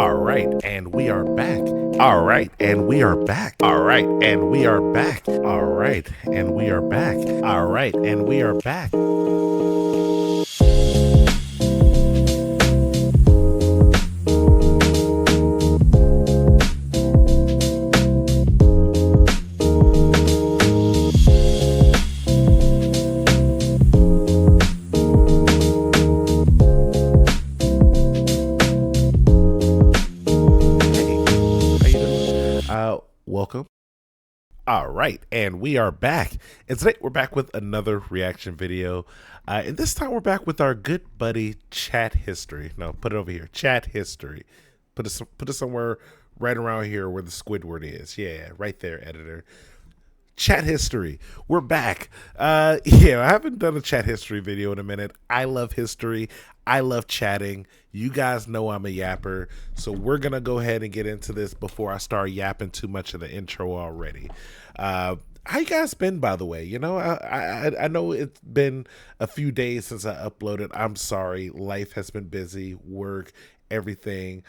All right, and we are back. All right, and we are back. All right, and we are back. All right, and we are back. All right, and we are back. Welcome. All right, and we are back. And today we're back with another reaction video. And this time we're back with our good buddy Chat History. No, put it over here. Chat History. Put it somewhere right around here where the Squidward is. Yeah, right there, editor. Chat History. We're back. I haven't done a Chat History video in a minute. I love history. I love chatting. You guys know I'm a yapper, so we're gonna go ahead and get into this before I start yapping too much of the intro already. How you guys been, by the way? You know, I know it's been a few days since I uploaded. I'm sorry. Life has been busy, work, everything.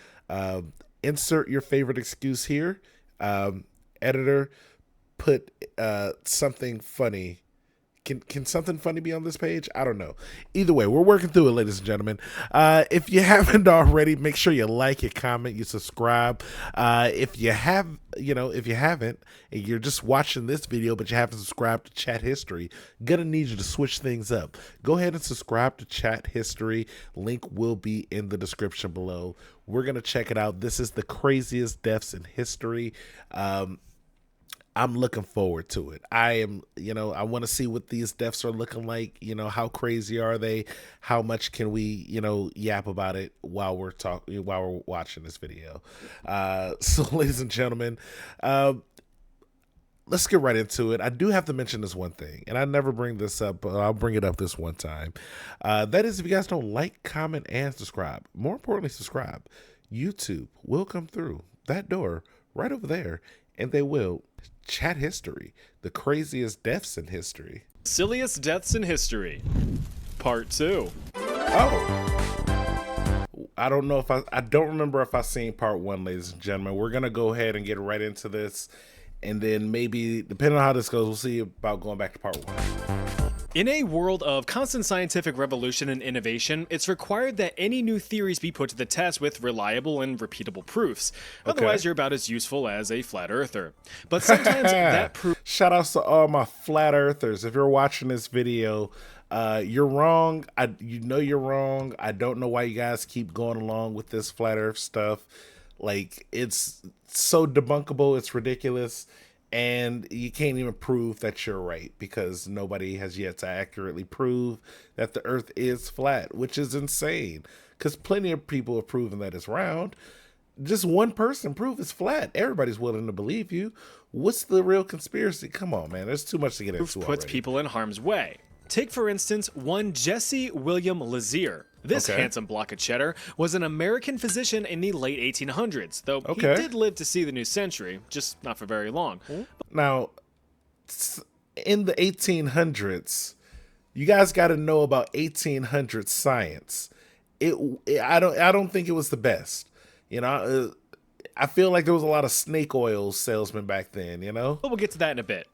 Insert your favorite excuse here. Editor, put something funny. Can something funny be on this page? I don't know. Either way, we're working through it, ladies and gentlemen. If you haven't already, make sure you like, you comment, you subscribe. If you haven't, and you're just watching this video, but you haven't subscribed to Chat History, gonna need you to switch things up. Go ahead and subscribe to Chat History. Link will be in the description below. We're gonna check it out. This is the craziest deaths in history. I'm looking forward to it. I want to see what these deaths are looking like. How crazy are they? How much can we, yap about it while we're watching this video? So ladies and gentlemen, let's get right into it. I do have to mention this one thing, and I never bring this up, but I'll bring it up this one time. That is, if you guys don't like, comment, and subscribe, more importantly, subscribe, YouTube will come through that door right over there, and they will. Chat History, the craziest deaths in history. Silliest deaths in history, part 2. Oh, I don't know if I don't remember if I seen part 1, ladies and gentlemen. We're gonna go ahead and get right into this, and then maybe, depending on how this goes, we'll see about going back to part 1. In a world of constant scientific revolution and innovation, it's required that any new theories be put to the test with reliable and repeatable proofs. Otherwise, you're about as useful as a flat earther. But sometimes that proof... Shout outs to all my flat earthers. If you're watching this video, you're wrong. You're wrong. I don't know why you guys keep going along with this flat earth stuff. Like, it's so debunkable. It's ridiculous. And you can't even prove that you're right, because nobody has yet to accurately prove that the earth is flat, which is insane, because plenty of people have proven that it's round. Just one person prove it's flat. Everybody's willing to believe you. What's the real conspiracy? Come on, man. There's too much to get into puts already. People in harm's way. Take, for instance, one Jesse William Lazier. This handsome block of cheddar was an American physician in the late 1800s, though he did live to see the new century, just not for very long. Now, in the 1800s, you guys got to know about 1800s science. I don't think it was the best. I feel like there was a lot of snake oil salesmen back then. But we'll get to that in a bit.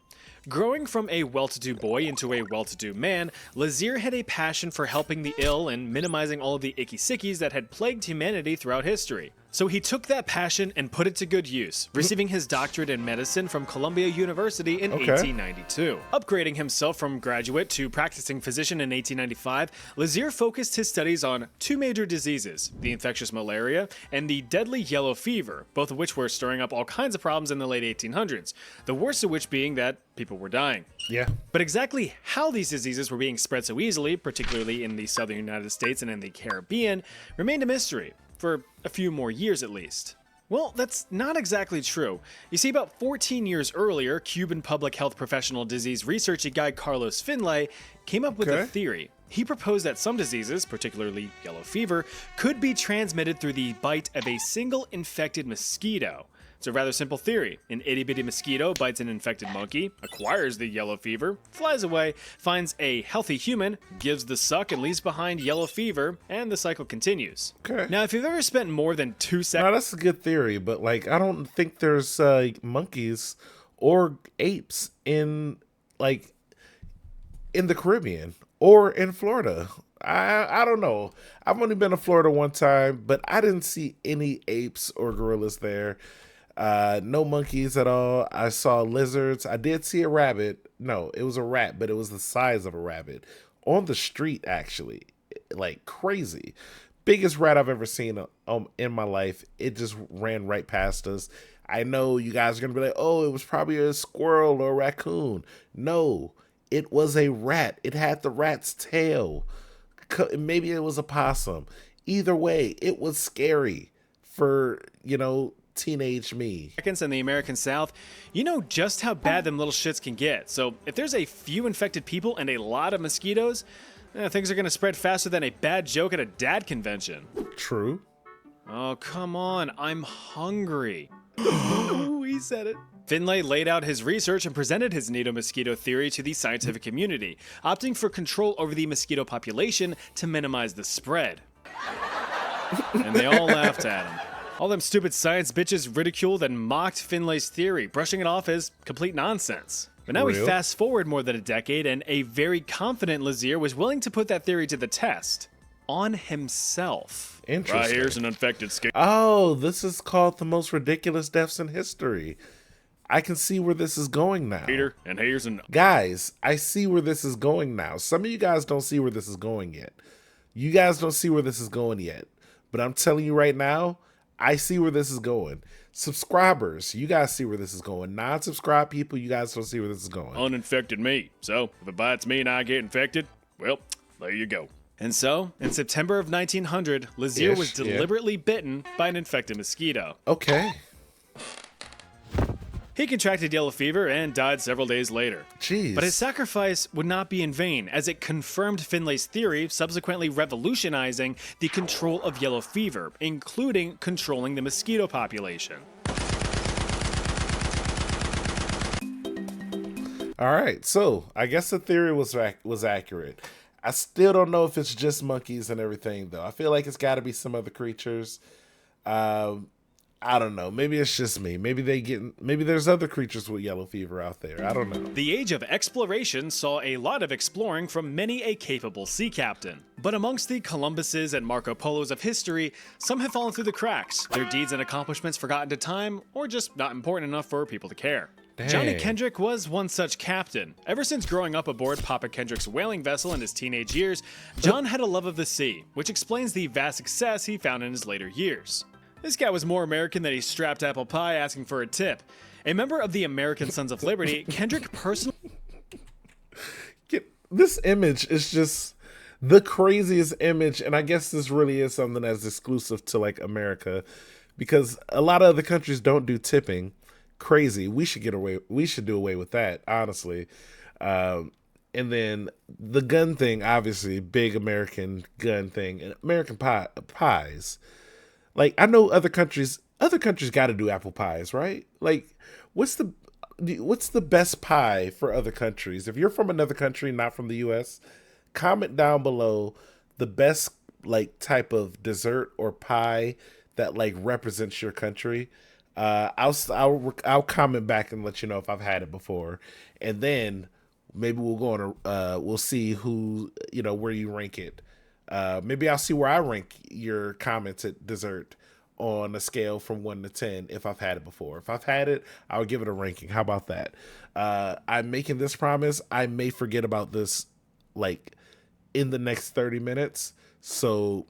Growing from a well-to-do boy into a well-to-do man, Lazier had a passion for helping the ill and minimizing all of the icky sickies that had plagued humanity throughout history. So he took that passion and put it to good use, receiving his doctorate in medicine from Columbia University in 1892. Upgrading himself from graduate to practicing physician in 1895, Lazier focused his studies on two major diseases, the infectious malaria and the deadly yellow fever, both of which were stirring up all kinds of problems in the late 1800s, the worst of which being that people were dying. Yeah. But exactly how these diseases were being spread so easily, particularly in the southern United States and in the Caribbean, remained a mystery. For a few more years at least. Well, that's not exactly true. You see, about 14 years earlier, Cuban public health professional disease researcher guy Carlos Finlay came up with a theory. He proposed that some diseases, particularly yellow fever, could be transmitted through the bite of a single infected mosquito. It's a rather simple theory. An itty-bitty mosquito bites an infected monkey, acquires the yellow fever, flies away, finds a healthy human, gives the suck and leaves behind yellow fever, and the cycle continues. Okay. Now, if you've ever spent more than 2 seconds... Now, that's a good theory, but, like, I don't think there's monkeys or apes in, like, in the Caribbean or in Florida. I don't know. I've only been to Florida one time, but I didn't see any apes or gorillas there. No monkeys at all. I saw lizards. I did see a rabbit. No, it was a rat, but it was the size of a rabbit on the street, actually. Like crazy. Biggest rat I've ever seen in my life. It just ran right past us. I know you guys are going to be like, oh, it was probably a squirrel or a raccoon. No, it was a rat. It had the rat's tail. Maybe it was a possum. Either way, it was scary for, teenage me. In the American South, you know just how bad them little shits can get. So if there's a few infected people and a lot of mosquitoes, things are going to spread faster than a bad joke at a dad convention. True. Oh, come on. I'm hungry. Ooh, he said it. Finlay laid out his research and presented his nido-mosquito theory to the scientific community, opting for control over the mosquito population to minimize the spread. And they all laughed at him. All them stupid science bitches ridiculed and mocked Finlay's theory, brushing it off as complete nonsense. But now we fast forward more than a decade, and a very confident Lazier was willing to put that theory to the test. On himself. Interesting. Right here's an infected skin. Oh, this is called the most ridiculous deaths in history. I can see where this is going now. And here's an... Guys, I see where this is going now. Some of you guys don't see where this is going yet. You guys don't see where this is going yet. But I'm telling you right now, I see where this is going. Subscribers, you guys see where this is going. Non-subscribed people, you guys don't see where this is going. Uninfected me. So, if it bites me and I get infected, well, there you go. And so, in September of 1900, Lazier was deliberately bitten by an infected mosquito. Okay. He contracted yellow fever and died several days later. Jeez. But his sacrifice would not be in vain, as it confirmed Finlay's theory, subsequently revolutionizing the control of yellow fever, including controlling the mosquito population. All right, so I guess the theory was accurate. I still don't know if it's just monkeys and everything, though. I feel like it's got to be some other creatures. I don't know. Maybe it's just me. Maybe there's other creatures with yellow fever out there. I don't know. The age of exploration saw a lot of exploring from many a capable sea captain. But amongst the Columbuses and Marco Polos of history, some have fallen through the cracks, their deeds and accomplishments forgotten to time, or just not important enough for people to care. Dang. Johnny Kendrick was one such captain. Ever since growing up aboard Papa Kendrick's whaling vessel in his teenage years, John had a love of the sea, which explains the vast success he found in his later years. This guy was more American than a strapped apple pie asking for a tip. A member of the American Sons of Liberty, Kendrick personally... This image is just the craziest image, and I guess this really is something that's exclusive to, like, America, because a lot of other countries don't do tipping. Crazy. We should do away with that, honestly. And then the gun thing, obviously, big American gun thing, and American pies. Like, I know other countries got to do apple pies, right? Like, what's the best pie for other countries? If you're from another country, not from the U.S., comment down below the best, like, type of dessert or pie that, like, represents your country. I'll comment back and let you know if I've had it before, and then maybe we'll go on we'll see who, where you rank it. Maybe I'll see where I rank your comments at dessert on a scale from 1 to 10 if I've had it before. If I've had it, I'll give it a ranking. How about that? I'm making this promise. I may forget about this, like, in the next 30 minutes. So,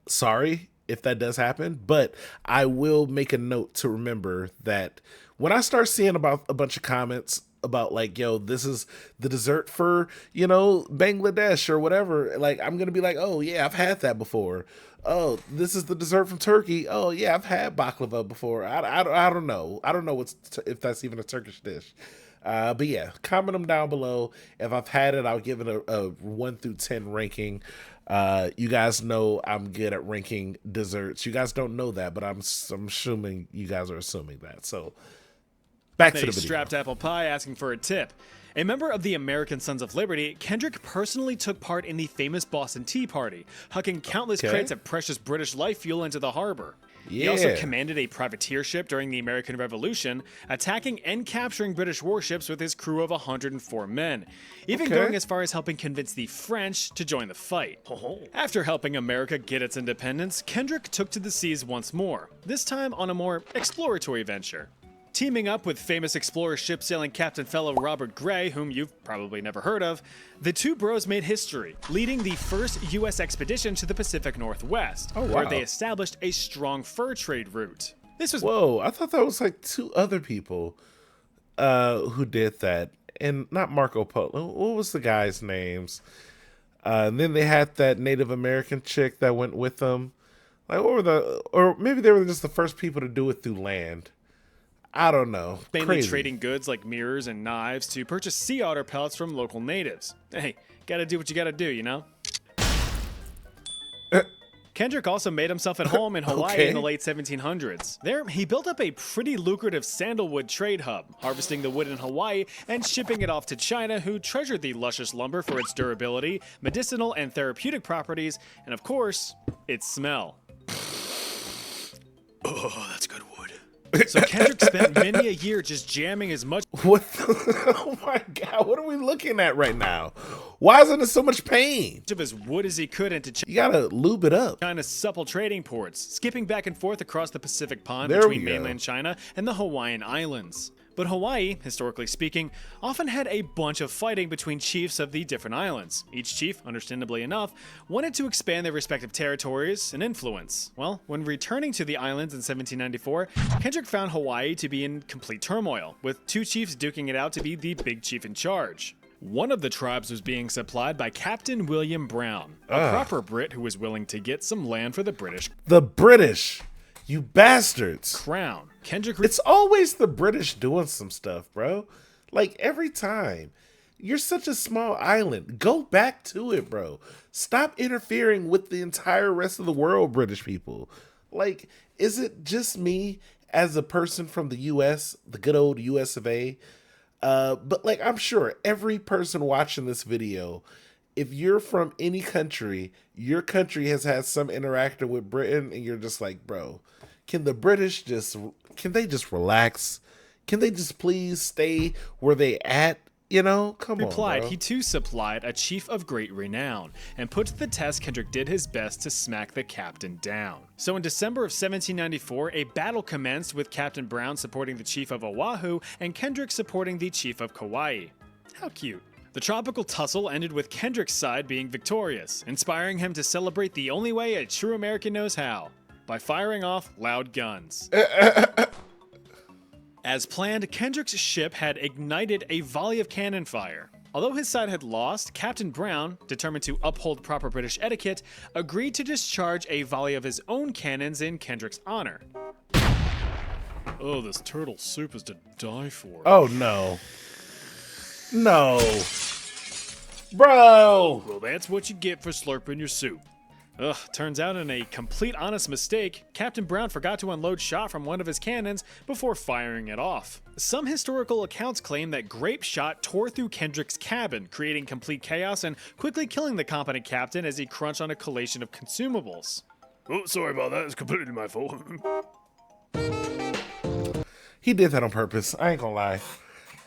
sorry if that does happen, but I will make a note to remember that when I start seeing about a bunch of comments about, like, yo, this is the dessert for, Bangladesh or whatever, like, I'm gonna be like, oh yeah, I've had that before. Oh, this is the dessert from Turkey. Oh yeah, I've had baklava before. I don't know. I don't know if that's even a Turkish dish. But yeah, comment them down below. If I've had it, I'll give it a 1 through 10 ranking. You guys know I'm good at ranking desserts. You guys don't know that, but I'm assuming you guys are assuming that. So back That to he the video. strapped apple pie asking for a tip. A member of the American Sons of Liberty, Kendrick personally took part in the famous Boston Tea Party, hucking countless crates of precious British life fuel into the harbor. He also commanded a privateer ship during the American Revolution, attacking and capturing British warships with his crew of 104 men, even going as far as helping convince the French to join the fight. After helping America get its independence, Kendrick took to the seas once more, this time on a more exploratory venture. Teaming up with famous explorer ship-sailing captain fellow Robert Gray, whom you've probably never heard of, the two bros made history, leading the first U.S. expedition to the Pacific Northwest, where they established a strong fur trade route. This was— Whoa, I thought that was like two other people who did that. And not Marco Polo. What was the guy's names? And then they had that Native American chick that went with them. Like, what were or maybe they were just the first people to do it through land. I don't know. mainly trading goods like mirrors and knives to purchase sea otter pelts from local natives. Hey, gotta do what you gotta do, you know? Kendrick also made himself at home in Hawaii in the late 1700s. There, he built up a pretty lucrative sandalwood trade hub, harvesting the wood in Hawaii and shipping it off to China, who treasured the luscious lumber for its durability, medicinal and therapeutic properties, and of course, its smell. Oh, that's good wood. So Kendrick spent many a year just jamming as much What the, oh my god, what are we looking at right now? Why isn't it so much pain? of his wood as he could into You gotta lube it up. China's supple trading ports, skipping back and forth across the Pacific Pond There between we go. mainland China and the Hawaiian Islands. But Hawaii, historically speaking, often had a bunch of fighting between chiefs of the different islands. Each chief, understandably enough, wanted to expand their respective territories and influence. Well, when returning to the islands in 1794, Kendrick found Hawaii to be in complete turmoil, with two chiefs duking it out to be the big chief in charge. One of the tribes was being supplied by Captain William Brown, a proper Brit who was willing to get some land for the British The British, you bastards. crown. Kendrick It's always the British doing some stuff, bro. Like every time. You're such a small island. Go back to it, bro. Stop interfering with the entire rest of the world, British people. Like, is it just me as a person from the US, the good old US of A? But like, I'm sure every person watching this video, if you're from any country, your country has had some interaction with Britain, and you're just like, bro, can the British can they just relax? Can they just please stay where they at? You know, come replied on, bro. he too supplied a chief of great renown, and put to the test Kendrick did his best to smack the captain down. So in December of 1794, a battle commenced with Captain Brown supporting the chief of Oahu and Kendrick supporting the chief of Kauai. How cute. The tropical tussle ended with Kendrick's side being victorious, inspiring him to celebrate the only way a true American knows how, by firing off loud guns. As planned, Kendrick's ship had ignited a volley of cannon fire. Although his side had lost, Captain Brown, determined to uphold proper British etiquette, agreed to discharge a volley of his own cannons in Kendrick's honor. Oh, this turtle soup is to die for. Oh no. No. Bro. Well, that's what you get for slurping your soup. Ugh, turns out in a complete honest mistake, Captain Brown forgot to unload shot from one of his cannons before firing it off. Some historical accounts claim that grape shot tore through Kendrick's cabin, creating complete chaos and quickly killing the competent captain as he crunched on a collation of consumables. Oh, sorry about that, it's completely my fault. He did that on purpose. I ain't gonna lie.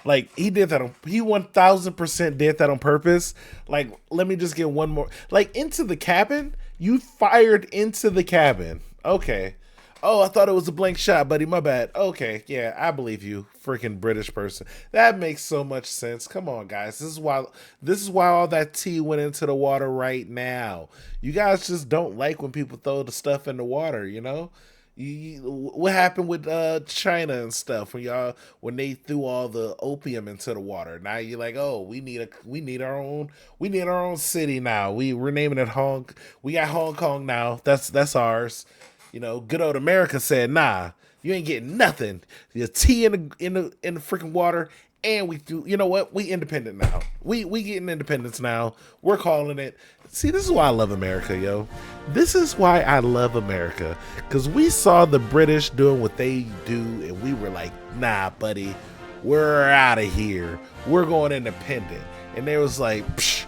Like, he did that he 1000% did that on purpose. Like, let me just get one more. Like, into the cabin? You fired into the cabin. Okay. Oh, I thought it was a blank shot, buddy. My bad. Okay, yeah, I believe you, freaking British person. That makes so much sense. Come on, guys. This is why all that tea went into the water right now. You guys just don't like when people throw the stuff in the water, you know? What happened with China and stuff when they threw all the opium into the water? Now you're like, oh, we need our own city now. We're naming it We got Hong Kong now. That's ours. You know, good old America said, nah, you ain't getting nothing. The tea in the freaking water and we do. You know what? We independent now. We getting independence now. We're calling it. See, this is why I love America, yo. This is why I love America, because we saw the British doing what they do, and we were like, nah, buddy, we're out of here. We're going independent. And they was like, psh,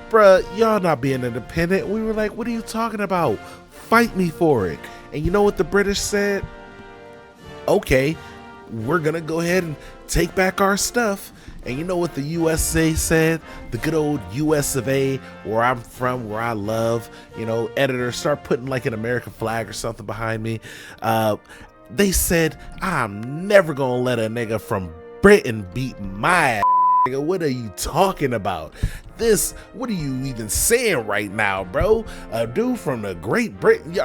bruh, y'all not being independent. We were like, what are you talking about? Fight me for it. And you know what the British said? Okay, we're gonna go ahead and take back our stuff. And you know what the USA said? The good old US of A, where I'm from, where I love, you know, editor, start putting like an American flag or something behind me. They said, I'm never gonna let a nigga from Britain beat my ass. Nigga, what are you talking about? What are you even saying right now, bro? A dude from the Great Britain,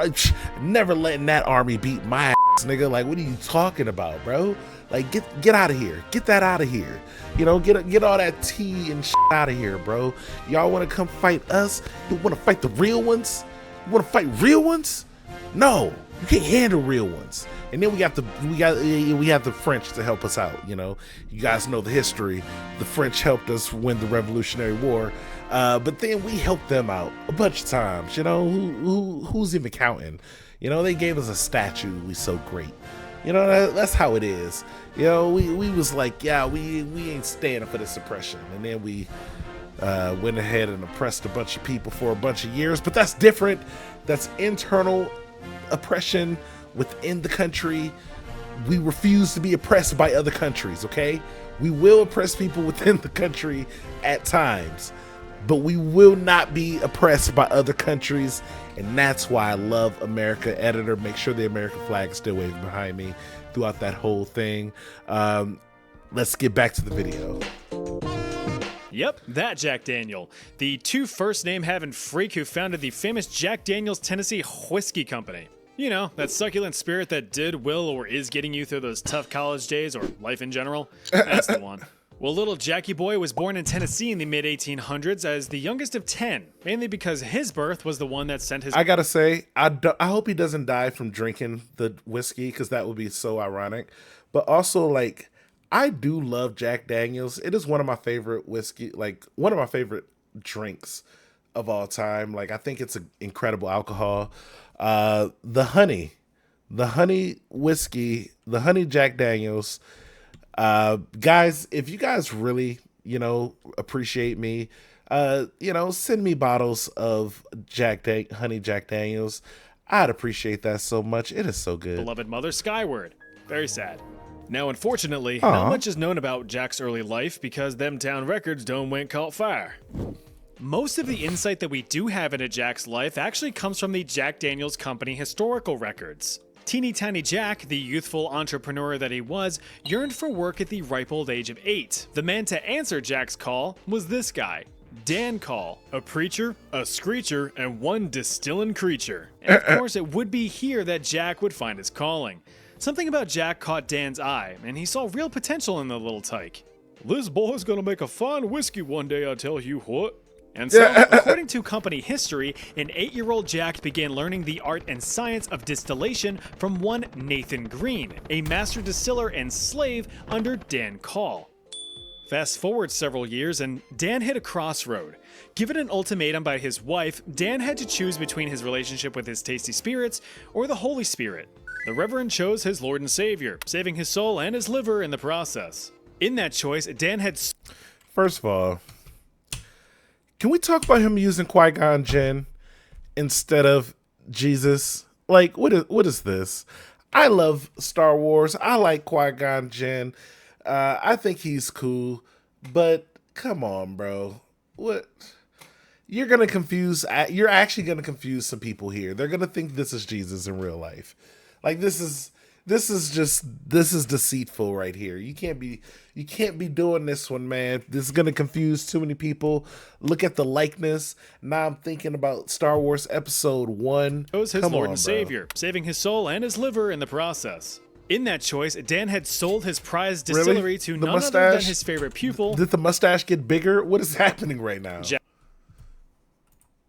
never letting that army beat my ass, nigga. Like, what are you talking about, bro? Like, get out of here. Get that out of here. You know, get all that tea and shit out of here, bro. Y'all want to come fight us? You want to fight the real ones? You want to fight real ones? No, you can't handle real ones. And then we have the French to help us out. You know, you guys know the history. The French helped us win the Revolutionary War, but then we helped them out a bunch of times. You know, who's even counting? You know, they gave us a statue. We so great. You know, that's how it is. You know, we was like, yeah, we ain't standing for this oppression, and then we went ahead and oppressed a bunch of people for a bunch of years. But that's different. That's internal oppression within the country. We refuse to be oppressed by other countries. Okay, we will oppress people within the country at times, but we will not be oppressed by other countries. And that's why I love America. Editor, make sure the American flag is still waving behind me throughout that whole thing. Let's get back to the video. Yep, that Jack Daniel, the two first name having freak who founded the famous Jack Daniel's Tennessee Whiskey Company. You know, that succulent spirit that did, will, or is getting you through those tough college days or life in general. That's the one. Well, little Jackie Boy was born in Tennessee in the mid-1800s as the youngest of 10, mainly because his birth was the one that sent his... I gotta say, I hope he doesn't die from drinking the whiskey, because that would be so ironic. But also, like, I do love Jack Daniels. It is one of my favorite whiskey, like, one of my favorite drinks of all time. Like, I think it's an incredible alcohol. The honey whiskey, the honey Jack Daniels... guys, if you guys really, you know, appreciate me, you know, send me bottles of honey Jack Daniels. I'd appreciate that so much. It is so good. Beloved mother Skyward. Very sad. Now, unfortunately, not much is known about Jack's early life because them town records don't went caught fire. Most of the insight that we do have into Jack's life actually comes from the Jack Daniels Company historical records. Teeny Tiny Jack, the youthful entrepreneur that he was, yearned for work at the ripe old age of 8. The man to answer Jack's call was this guy, Dan Call, a preacher, a screecher, and one distilling creature. And of course, it would be here that Jack would find his calling. Something about Jack caught Dan's eye, and he saw real potential in the little tyke. This boy's gonna make a fine whiskey one day, I tell you what. And so, according to company history, an 8-year-old Jack began learning the art and science of distillation from one Nathan Green, a master distiller and slave under Dan Call. Fast forward several years, and Dan hit a crossroad. Given an ultimatum by his wife, Dan had to choose between his relationship with his tasty spirits or the Holy Spirit. The Reverend chose his Lord and Savior, saving his soul and his liver in the process. In that choice, Dan had... First of all, can we talk about him using Qui-Gon Jinn instead of Jesus? Like, what is this? I love Star Wars. I like Qui-Gon Jinn. I think he's cool, but come on, bro. What? You're actually gonna confuse some people here. They're gonna think this is Jesus in real life. Like, this is deceitful right here. You can't be doing this one, man. This is gonna confuse too many people. Look at the likeness. Now I'm thinking about Star Wars Episode 1. Chose his Lord and Savior, saving his soul and his liver in the process. In that choice, Dan had sold his prized distillery to none other than his favorite pupil. Did the mustache get bigger? What is happening right now?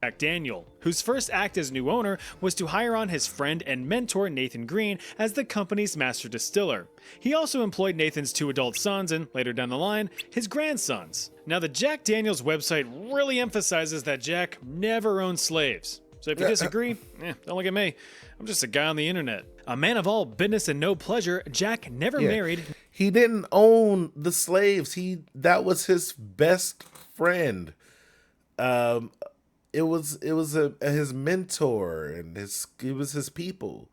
Jack Daniel, whose first act as new owner was to hire on his friend and mentor Nathan Green as the company's master distiller. He also employed Nathan's 2 adult sons and, later down the line, his grandsons. Now, the Jack Daniels website really emphasizes that Jack never owned slaves. So if you disagree, don't look at me. I'm just a guy on the internet. A man of all business and no pleasure, Jack never married. He didn't own the slaves. That was his best friend. It was his mentor, and it was his people.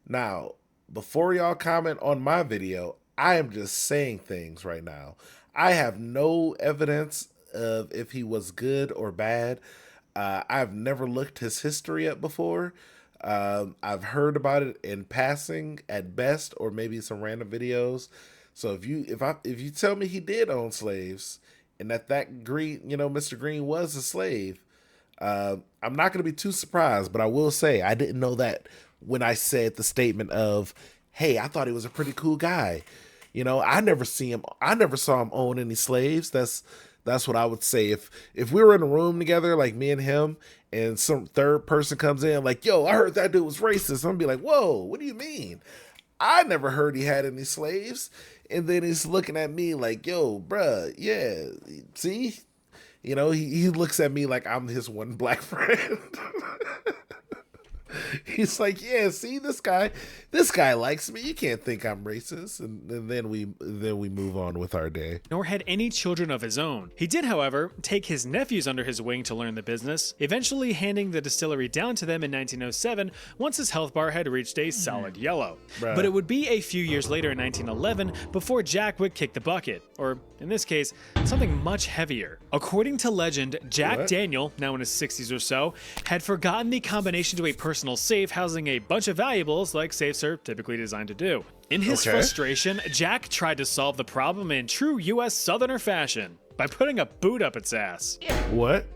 Now, before y'all comment on my video, I am just saying things right now. I have no evidence of if he was good or bad. I've never looked his history up before. I've heard about it in passing at best, or maybe some random videos. So if you tell me he did own slaves, and that Green, Mr. Green was a slave, I'm not going to be too surprised, but I will say I didn't know that when I said the statement of, hey, I thought he was a pretty cool guy. I never saw him own any slaves. That's what I would say. If we were in a room together, like me and him, and some third person comes in like, yo, I heard that dude was racist, I'm gonna be like, whoa, what do you mean? I never heard he had any slaves. And then he's looking at me like, yo, bruh, yeah, see? He looks at me like I'm his one black friend. He's like, yeah, see, this guy likes me. You can't think I'm racist. And then we move on with our day. Nor had any children of his own. He did, however, take his nephews under his wing to learn the business, eventually handing the distillery down to them in 1907 once his health bar had reached a solid yellow. But it would be a few years later in 1911 before Jack would kick the bucket, or in this case, something much heavier. According to legend, Jack Daniel, now in his 60s or so, had forgotten the combination to a personal safe housing a bunch of valuables like safes are typically designed to do. In his frustration, Jack tried to solve the problem in true US Southerner fashion by putting a boot up its ass. What?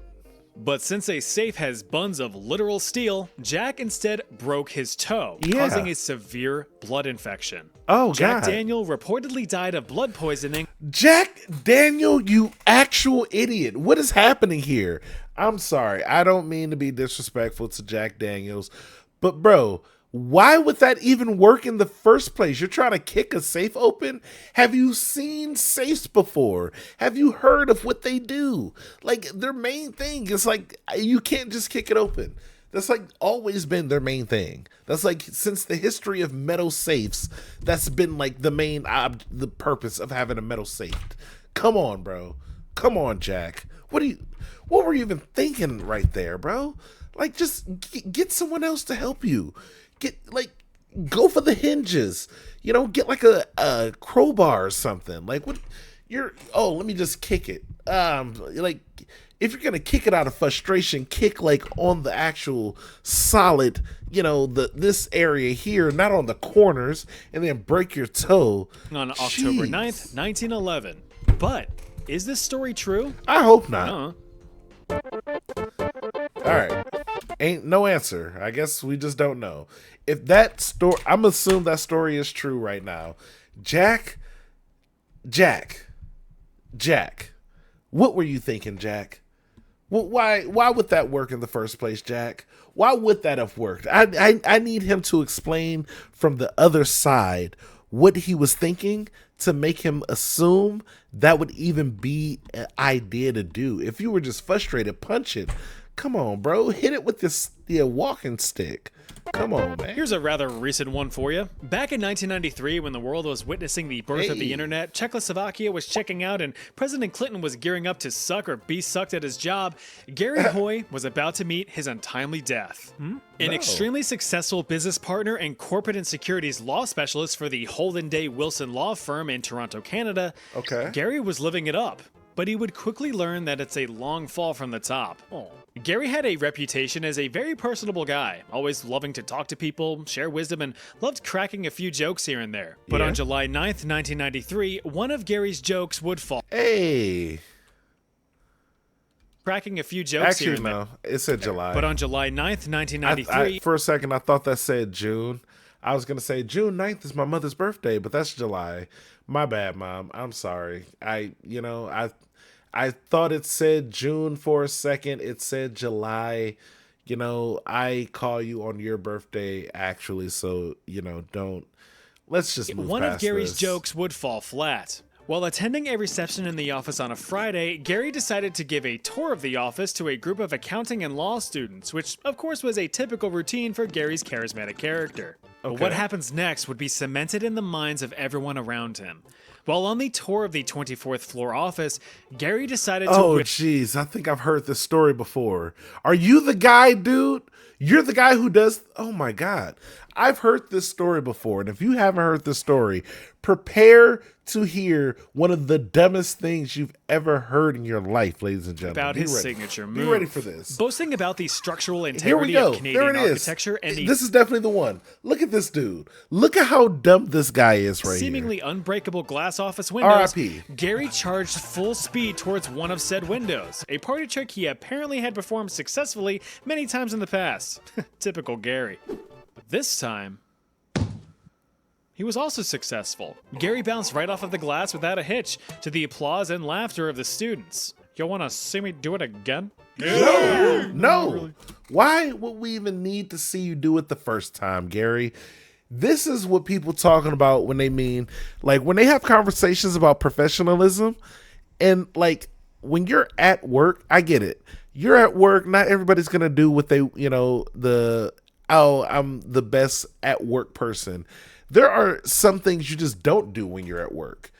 But since a safe has buns of literal steel, Jack instead broke his toe, causing a severe blood infection. Oh, Jack God. Daniel reportedly died of blood poisoning. Jack Daniel, you actual idiot. What is happening here? I'm sorry. I don't mean to be disrespectful to Jack Daniels, but bro, why would that even work in the first place? You're trying to kick a safe open? Have you seen safes before? Have you heard of what they do? Like, their main thing is like, you can't just kick it open. That's like always been their main thing. That's like since the history of metal safes, that's been like the main the purpose of having a metal safe. Come on, bro. Come on, Jack. What were you even thinking right there, bro? Like, just get someone else to help you. Go for the hinges. Get like a crowbar or something. Like, what? Let me just kick it. Like, if you're gonna kick it out of frustration, kick like on the actual solid, this area here, not on the corners, and then break your toe. On October 9th, 1911. But is this story true? I hope not. All right. Ain't no answer. I guess we just don't know. If that story, I'm assuming that story is true right now. Jack, what were you thinking, Jack? Why would that work in the first place, Jack? Why would that have worked? I need him to explain from the other side what he was thinking to make him assume that would even be an idea to do. If you were just frustrated, punch it. Come on, bro. Hit it with this walking stick. Come on, man. Here's a rather recent one for you. Back in 1993, when the world was witnessing the birth of the internet, Czechoslovakia was checking out, and President Clinton was gearing up to suck or be sucked at his job, Gary Hoy was about to meet his untimely death. An extremely successful business partner and corporate and securities law specialist for the Holden Day Wilson law firm in Toronto, Canada, Gary was living it up. But he would quickly learn that it's a long fall from the top. Gary had a reputation as a very personable guy, always loving to talk to people, share wisdom, and loved cracking a few jokes here and there. But on July 9th, 1993, one of Gary's jokes would fall. Cracking a few jokes here and there. It said July. But on July 9th, 1993... For a second, I thought that said June. I was going to say June 9th is my mother's birthday, but that's July. My bad, Mom. I'm sorry. I I thought it said June for a second. It said July. I call you on your birthday, actually. So, don't. Let's just move One of past Gary's this. jokes would fall flat. While attending a reception in the office on a Friday, Gary decided to give a tour of the office to a group of accounting and law students, which of course was a typical routine for Gary's charismatic character. But what Okay. happens next would be cemented in the minds of everyone around him. While on the tour of the 24th floor office, Gary decided to Oh, jeez. I think I've heard this story before. Are you the guy, dude? You're the guy who does. Oh, my God. I've heard this story before. And if you haven't heard this story, prepare to hear one of the dumbest things you've ever heard in your life, ladies and gentlemen. about Be his ready. signature Be move. ready for this. Boasting about the structural Here we integrity go. of There Canadian it is. architecture and the This is definitely the one. Look at this dude. Look at how dumb this guy is right seemingly here. unbreakable glass office windows, R.I.P.. Gary charged full speed towards one of said windows, a party trick he apparently had performed successfully many times in the past. Typical Gary. But this time, he was also successful. Gary bounced right off of the glass without a hitch, to the applause and laughter of the students. Y'all wanna see me do it again? No. Why would we even need to see you do it the first time, Gary? This is what people talking about when they mean, like, when they have conversations about professionalism, and like when you're at work, I get it. You're at work, not everybody's gonna do what they, I'm the best at work person. There are some things you just don't do when you're at work.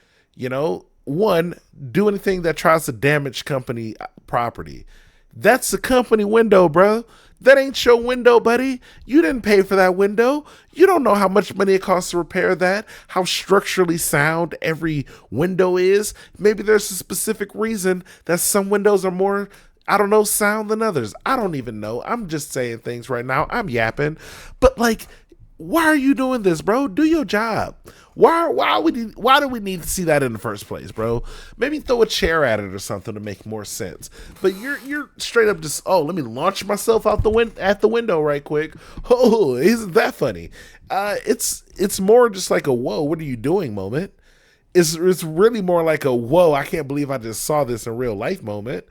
One, do anything that tries to damage company property. That's the company window, bro. That ain't your window, buddy. You didn't pay for that window. You don't know how much money it costs to repair that, how structurally sound every window is. Maybe there's a specific reason that some windows are more, I don't know, sound than others. I don't even know. I'm just saying things right now. I'm yapping. But like, why are you doing this, bro? Do your job. Why do we need to see that in the first place, bro? Maybe throw a chair at it or something to make more sense. But you're straight up just, oh, let me launch myself out at the window right quick. Oh, isn't that funny? It's more just like a whoa, what are you doing moment. It's really more like a whoa, I can't believe I just saw this in real life moment.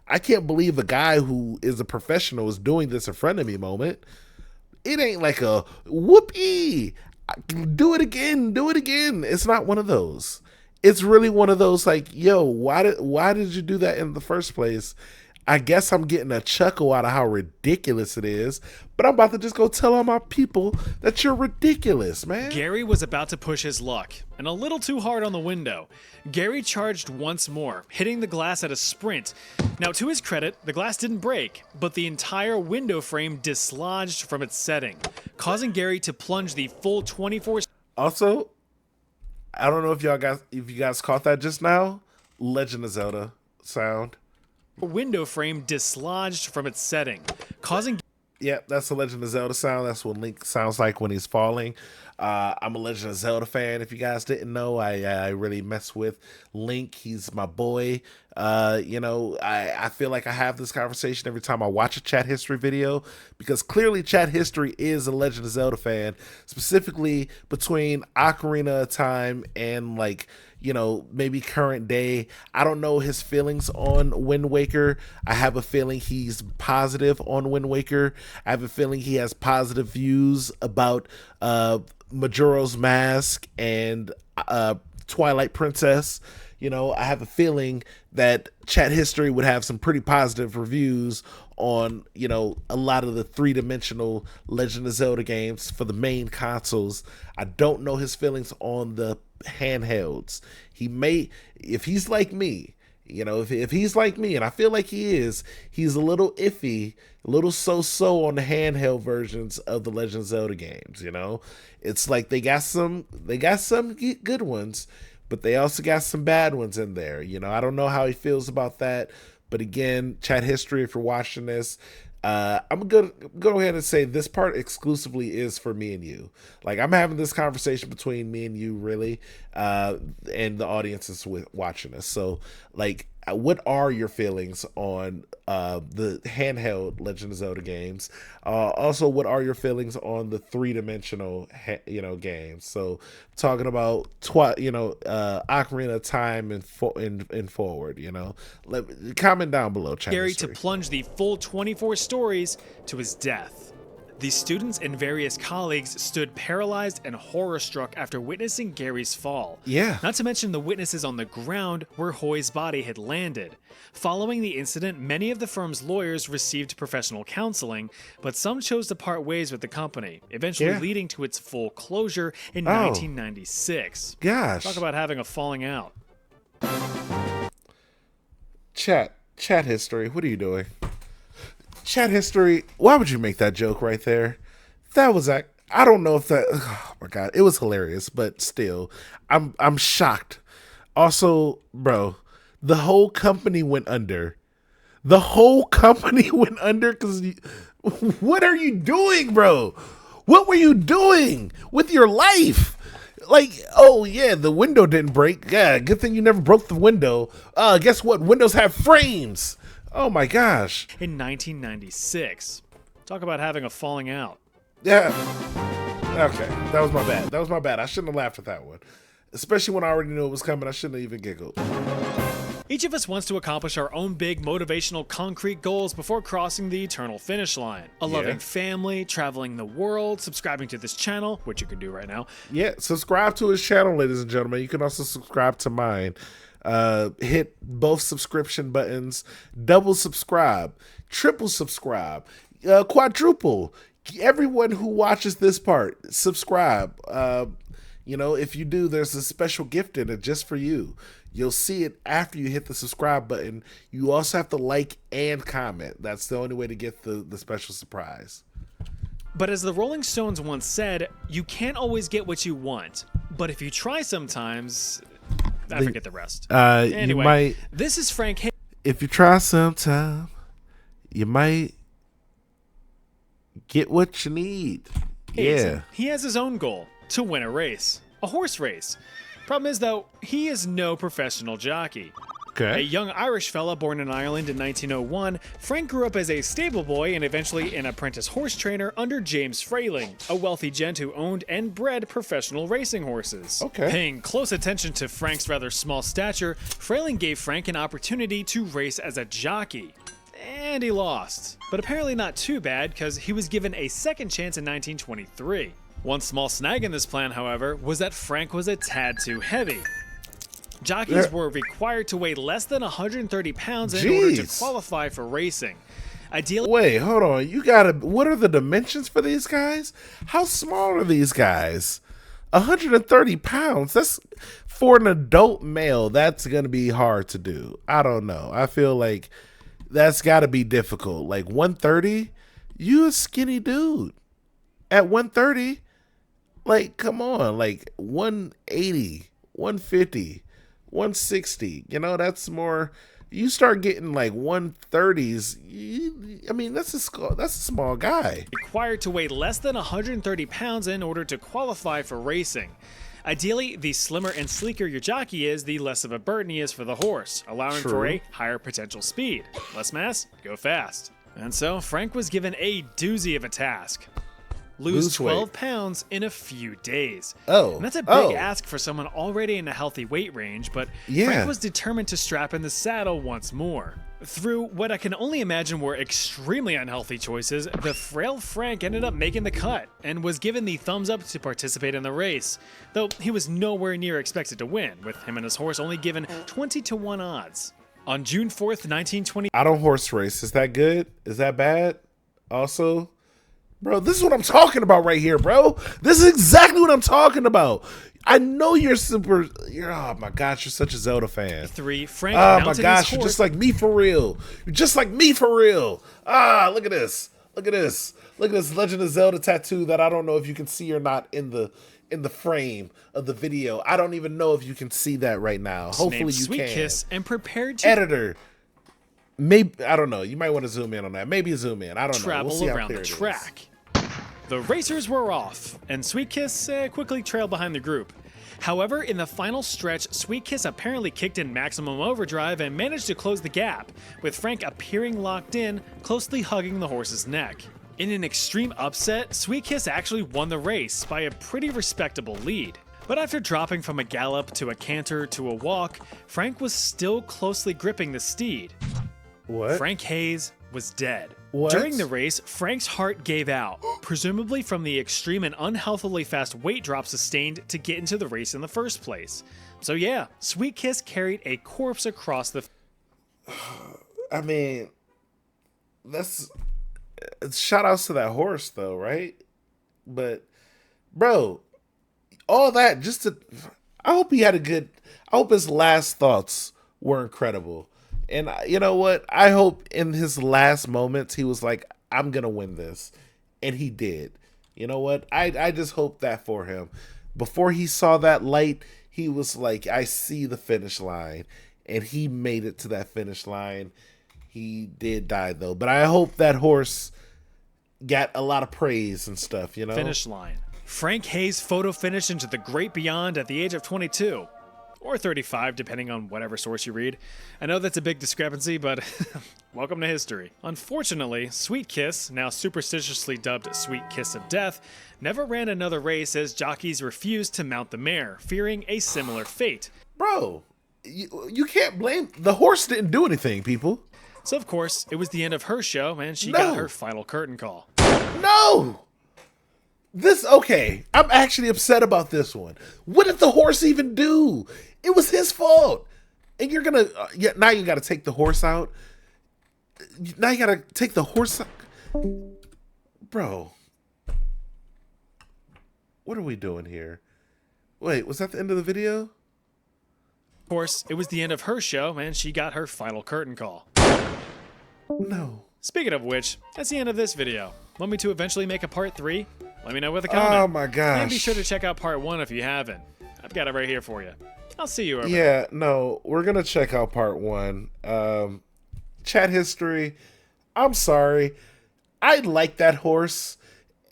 I can't believe a guy who is a professional is doing this in front of me moment. It ain't like a whoopee. Do it again. Do it again. It's not one of those. It's really one of those like, yo, why did you do that in the first place? I guess I'm getting a chuckle out of how ridiculous it is, but I'm about to just go tell all my people that you're ridiculous, man. Gary was about to push his luck, and a little too hard on the window. Gary charged once more, hitting the glass at a sprint. Now, to his credit, the glass didn't break, but the entire window frame dislodged from its setting, causing Gary to plunge the full 24. Also, I don't know if you guys caught that just now. Legend of Zelda sound. Window frame dislodged from its setting, causing. Yep, that's the Legend of Zelda sound. That's what Link sounds like when he's falling. I'm a Legend of Zelda fan. If you guys didn't know, I really mess with Link. He's my boy. I feel like I have this conversation every time I watch a chat history video, because clearly chat history is a Legend of Zelda fan, specifically between Ocarina of Time and maybe current day. I don't know his feelings on Wind Waker. I have a feeling he's positive on Wind Waker. I have a feeling he has positive views about Majora's Mask and Twilight Princess. I have a feeling that chat history would have some pretty positive reviews on, a lot of the three-dimensional Legend of Zelda games for the main consoles. I don't know his feelings on the handhelds. He may, if he's like me, if he's like me, and I feel like he's a little iffy, a little so-so on the handheld versions of the Legend of Zelda games. It's like they got some good ones, but they also got some bad ones in there. I don't know how he feels about that. But again, chat history, if you're watching this, I'm going to go ahead and say this part exclusively is for me and you. Like, I'm having this conversation between me and you, really, and the audience is watching us. So, like, what are your feelings on the handheld Legend of Zelda games? Also, what are your feelings on the three-dimensional, games? So, talking about Ocarina of Time and forward. Comment down below. Chat Gary to history. plunge the full 24 stories to his death. The students and various colleagues stood paralyzed and horror-struck after witnessing Gary's fall. Yeah. Not to mention the witnesses on the ground where Hoy's body had landed. Following the incident, many of the firm's lawyers received professional counseling, but some chose to part ways with the company, eventually leading to its full closure in 1996. Gosh. Talk about having a falling out. Chat history. What are you doing? Chat history. Why would you make that joke right there? That was I don't know if that. Oh my god, it was hilarious, but still, I'm shocked. Also, bro, the whole company went under. The whole company went under because. What are you doing, bro? What were you doing with your life? Like, oh yeah, the window didn't break. Yeah, good thing you never broke the window. Guess what? Windows have frames. Oh my gosh. In 1996. Talk about having a falling out. Yeah. Okay, that was my bad. I shouldn't have laughed at that one. Especially when I already knew it was coming. I shouldn't have even giggled. Each of us wants to accomplish our own big motivational concrete goals before crossing the eternal finish line. A loving family, traveling the world, subscribing to this channel, which you can do right now. Yeah, subscribe to his channel, ladies and gentlemen. You can also subscribe to mine. Hit both subscription buttons, double subscribe, triple subscribe, quadruple. Everyone who watches this part, subscribe. If you do, there's a special gift in it just for you. You'll see it after you hit the subscribe button. You also have to like and comment. That's the only way to get the special surprise. But as the Rolling Stones once said, you can't always get what you want. But if you try sometimes... I forget the rest. Anyway, you might, this is Frank. If you try sometime, you might get what you need. Yeah. He has his own goal, to win a race. A horse race. Problem is, though, he is no professional jockey. Okay. A young Irish fella born in Ireland in 1901, Frank grew up as a stable boy and eventually an apprentice horse trainer under James Frayling, a wealthy gent who owned and bred professional racing horses. Okay. Paying close attention to Frank's rather small stature, Frayling gave Frank an opportunity to race as a jockey. And he lost. But apparently not too bad, because he was given a second chance in 1923. One small snag in this plan, however, was that Frank was a tad too heavy. Jockeys were required to weigh less than 130 pounds in order to qualify for racing. Ideally, wait, hold on. What are the dimensions for these guys? How small are these guys? 130 pounds? That's for an adult male. That's going to be hard to do. I don't know. I feel like that's got to be difficult. Like 130? You a skinny dude. At 130, like, come on. Like 180, 150. 160, that's more. You start getting like 130s. That's a small guy. Required to weigh less than 130 pounds in order to qualify for racing. Ideally, the slimmer and sleeker your jockey is, the less of a burden he is for the horse, allowing for a higher potential speed. Less mass, go fast. And so Frank was given a doozy of a task. Lose 12 pounds in a few days. Oh. And that's a big ask for someone already in a healthy weight range, but Frank was determined to strap in the saddle once more. Through what I can only imagine were extremely unhealthy choices, the frail Frank ended up making the cut and was given the thumbs up to participate in the race, though he was nowhere near expected to win, with him and his horse only given 20-1 odds. On June 4th, 1920... I don't horse race. Is that good? Is that bad? Also... Bro, this is what I'm talking about right here, bro. This is exactly what I'm talking about. I know you're oh my gosh, you're such a Zelda fan. Frank oh my gosh, you're just like me for real. You're just like me for real. Look at this. Look at this. Look at this Legend of Zelda tattoo that I don't know if you can see or not in the frame of the video. I don't even know if you can see that right now. Hopefully you Sweet can. Kiss and prepared to Editor. Maybe I don't know. You might want to zoom in on that. Maybe zoom in. I don't know. Travel We'll see around the track. The racers were off, and Sweet Kiss quickly trailed behind the group. However, in the final stretch, Sweet Kiss apparently kicked in maximum overdrive and managed to close the gap, with Frank appearing locked in, closely hugging the horse's neck. In an extreme upset, Sweet Kiss actually won the race by a pretty respectable lead. But after dropping from a gallop to a canter to a walk, Frank was still closely gripping the steed. What? Frank Hayes was dead. What? During the race, Frank's heart gave out, presumably from the extreme and unhealthily fast weight drop sustained to get into the race in the first place. So yeah, Sweet Kiss carried a corpse across the... I mean, that's... Shout outs to that horse, though, right? But, bro, all that just to... I hope he had a good... I hope his last thoughts were incredible. And you know what? I hope in his last moments he was like, I'm going to win this. And he did. You know what? I just hope that for him. Before he saw that light, he was like, I see the finish line. And he made it to that finish line. He did die, though. But I hope that horse got a lot of praise and stuff, you know? Finish line. Frank Hayes photo finished into the great beyond at the age of 22. Or 35, depending on whatever source you read. I know that's a big discrepancy, but welcome to history. Unfortunately, Sweet Kiss, now superstitiously dubbed Sweet Kiss of Death, never ran another race as jockeys refused to mount the mare, fearing a similar fate. Bro, you can't blame... The horse didn't do anything, people. So, of course, it was the end of her show, and she got her final curtain call. No! Okay, I'm actually upset about this one. What did the horse even do? It was his fault. And you're gonna, now you gotta take the horse out. Now you gotta take the horse out. Bro. What are we doing here? Wait, was that the end of the video? Of course, it was the end of her show, and she got her final curtain call. No. Speaking of which, that's the end of this video. Want me to eventually make a part 3? Let me know with a comment. Oh my gosh. And be sure to check out part 1 if you haven't. I've got it right here for you. I'll see you over there. Yeah, no, we're gonna check out part 1. Chat history. I'm sorry. I like that horse.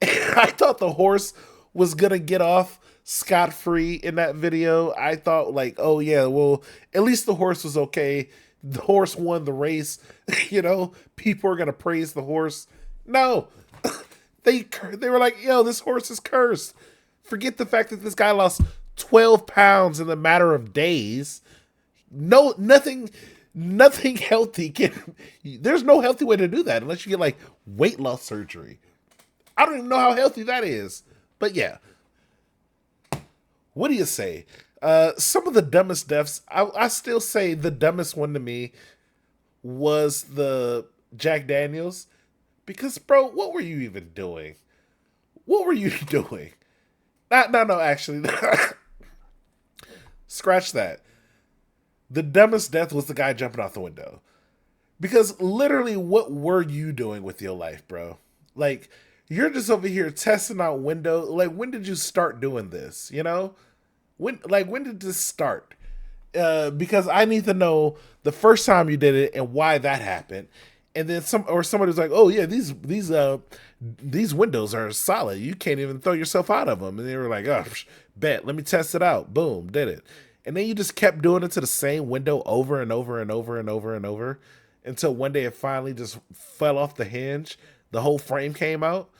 I thought the horse was gonna get off scot-free in that video. I thought like, oh yeah, well, at least the horse was okay. The horse won the race. You know, people are gonna praise the horse. No. They were like, yo, this horse is cursed. Forget the fact that this guy lost 12 pounds in a matter of days. No, nothing healthy there's no healthy way to do that unless you get like weight loss surgery. I don't even know how healthy that is. But yeah. What do you say? Some of the dumbest deaths, I still say the dumbest one to me was the Jack Daniels. Because, bro, what were you even doing? What were you doing? No, actually. Scratch that. The dumbest death was the guy jumping out the window. Because literally, what were you doing with your life, bro? Like, you're just over here testing out window. Like, when did you start doing this, you know? When did this start? Because I need to know the first time you did it and why that happened. And then somebody's like, oh yeah, these windows are solid. You can't even throw yourself out of them. And they were like, oh, bet, let me test it out. Boom, did it. And then you just kept doing it to the same window over and over and over and over and over until one day it finally just fell off the hinge. The whole frame came out.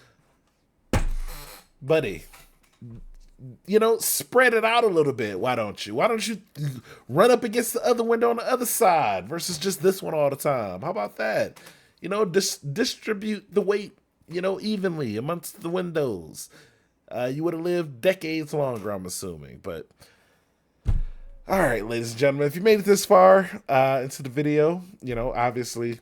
Buddy, you know, spread it out a little bit. Why don't you? Why don't you run up against the other window on the other side versus just this one all the time? How about that? You know, distribute the weight, you know, evenly amongst the windows. You would have lived decades longer, I'm assuming. But all right, ladies and gentlemen, if you made it this far into the video, you know, obviously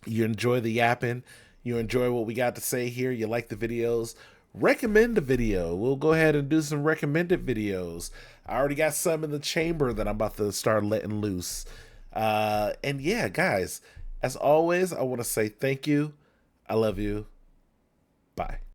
you enjoy the yapping. You enjoy what we got to say here. You like the videos. Recommend a video. We'll go ahead and do some recommended videos. I already got some in the chamber that I'm about to start letting loose. And yeah, guys, as always, I want to say thank you. I love you. Bye.